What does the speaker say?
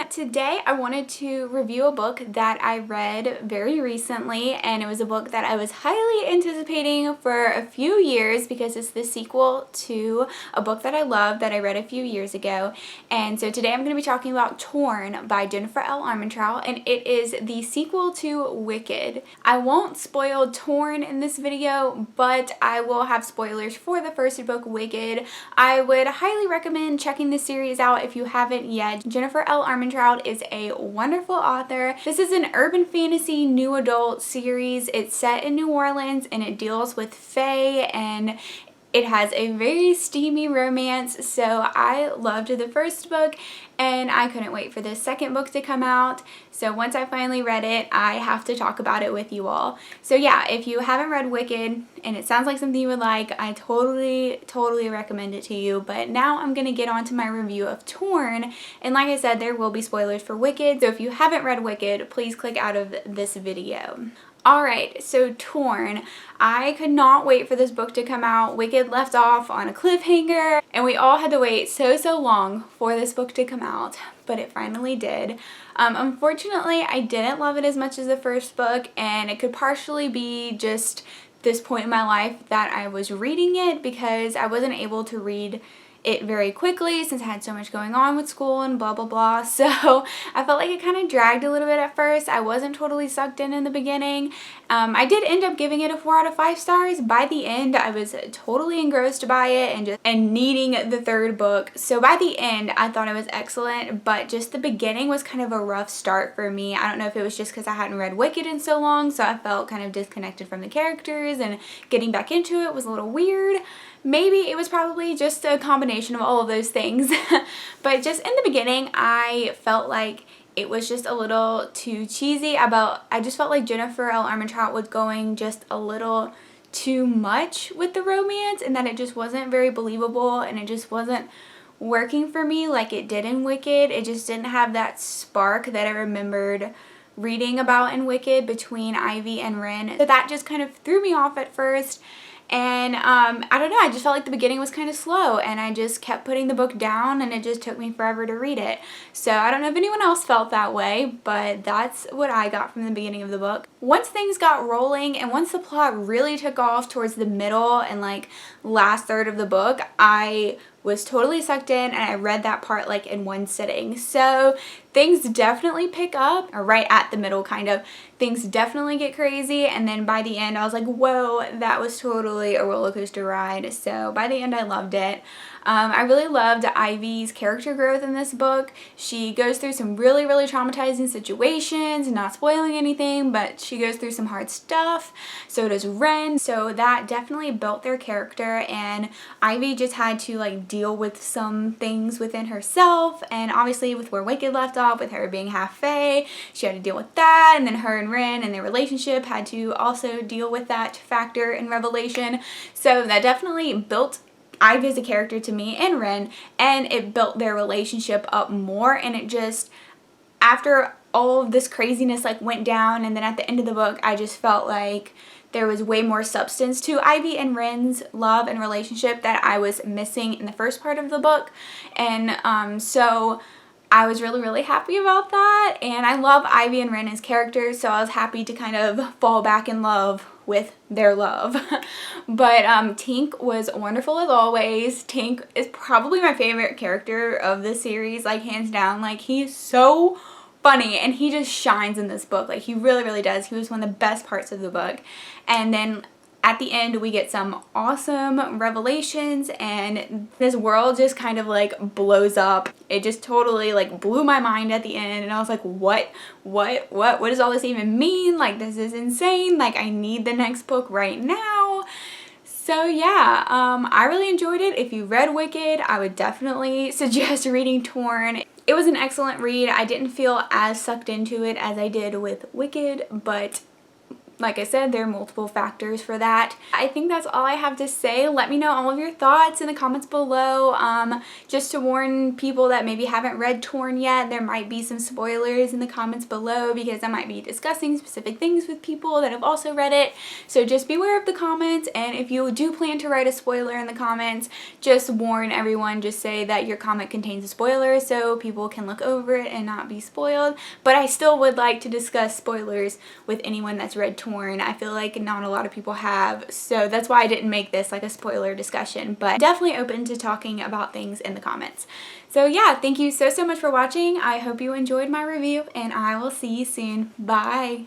Today I wanted to review a book that I read very recently, and it was a book that I was highly anticipating for a few years because it's the sequel to a book that I love that I read a few years ago. And so today I'm going to be talking about Torn by Jennifer L. Armentrout, and it is the sequel to Wicked. I won't spoil Torn in this video, but I will have spoilers for the first book, Wicked. I would highly recommend checking this series out if you haven't yet. Jennifer L. Armentrout is a wonderful author. This is an urban fantasy new adult series. It's set in New Orleans and it deals with fae, and it has a very steamy romance, so I loved the first book and I couldn't wait for the second book to come out. So once I finally read it, I have to talk about it with you all. So yeah, if you haven't read Wicked and it sounds like something you would like, I totally recommend it to you. But now I'm going to get on to my review of Torn, and like I said, there will be spoilers for Wicked, so if you haven't read Wicked, please click out of this video. Alright, so Torn. I could not wait for this book to come out. Wicked left off on a cliffhanger, and we all had to wait so long for this book to come out, but it finally did. Unfortunately, I didn't love it as much as the first book, and it could partially be just this point in my life that I was reading it because I wasn't able to read it very quickly since I had so much going on with school and blah blah blah. So I felt like it kind of dragged a little bit at first. I wasn't totally sucked in the beginning. I did end up giving it a 4 out of 5 stars. By the end, I was totally engrossed by it and needing the third book. So by the end, I thought it was excellent, but just the beginning was kind of a rough start for me. I don't know if it was just because I hadn't read Wicked in so long, so I felt kind of disconnected from the characters, and getting back into it was a little weird. Maybe it was probably just a combination of all of those things. But just in the beginning, I felt like it was just a little too cheesy. I just felt like Jennifer L. Armentrout was going just a little too much with the romance, and that it just wasn't very believable, and it just wasn't working for me like it did in Wicked. It just didn't have that spark that I remembered reading about in Wicked between Ivy and Ren. So that just kind of threw me off at first. And I don't know, I just felt like the beginning was kind of slow, and I just kept putting the book down, and it just took me forever to read it. So I don't know if anyone else felt that way, but that's what I got from the beginning of the book. Once things got rolling and once the plot really took off towards the middle and like last third of the book, I was totally sucked in, and I read that part like in one sitting. So things definitely pick up, or right at the middle kind of. Things definitely get crazy, and then by the end I was like, whoa, that was totally a roller coaster ride. So by the end I loved it. I really loved Ivy's character growth in this book. She goes through some really traumatizing situations, not spoiling anything, but she goes through some hard stuff. So does Ren. So that definitely built their character, and Ivy just had to like deal with some things within herself, and obviously with where Wicked left off, with her being half fae, she had to deal with that, and then her and Ren and their relationship had to also deal with that factor in Revelation. So that definitely built Ivy as a character to me, and Ren, and it built their relationship up more. And it just, after all of this craziness like went down, and then at the end of the book I just felt like there was way more substance to Ivy and Ren's love and relationship that I was missing in the first part of the book. And so I was really happy about that, and I love Ivy and Ren as characters, so I was happy to kind of fall back in love with their love. But Tink was wonderful as always. Tink is probably my favorite character of the series, like hands down. Like, he's so funny, and he just shines in this book. Like, he really does. He was one of the best parts of the book. And then at the end we get some awesome revelations, and this world just kind of like blows up. It just totally like blew my mind at the end, and I was like, what does all this even mean? Like, this is insane. Like, I need the next book right now. So yeah, I really enjoyed it. If you read Wicked, I would definitely suggest reading Torn. It was an excellent read. I didn't feel as sucked into it as I did with Wicked, but like I said, there are multiple factors for that. I think that's all I have to say. Let me know all of your thoughts in the comments below. Just to warn people that maybe haven't read Torn yet, there might be some spoilers in the comments below because I might be discussing specific things with people that have also read it. So just beware of the comments, and if you do plan to write a spoiler in the comments, just warn everyone, just say that your comment contains a spoiler so people can look over it and not be spoiled. But I still would like to discuss spoilers with anyone that's read Torn. I feel like not a lot of people have, so that's why I didn't make this like a spoiler discussion, but definitely open to talking about things in the comments. So yeah, thank you so much for watching. I hope you enjoyed my review, and I will see you soon. Bye!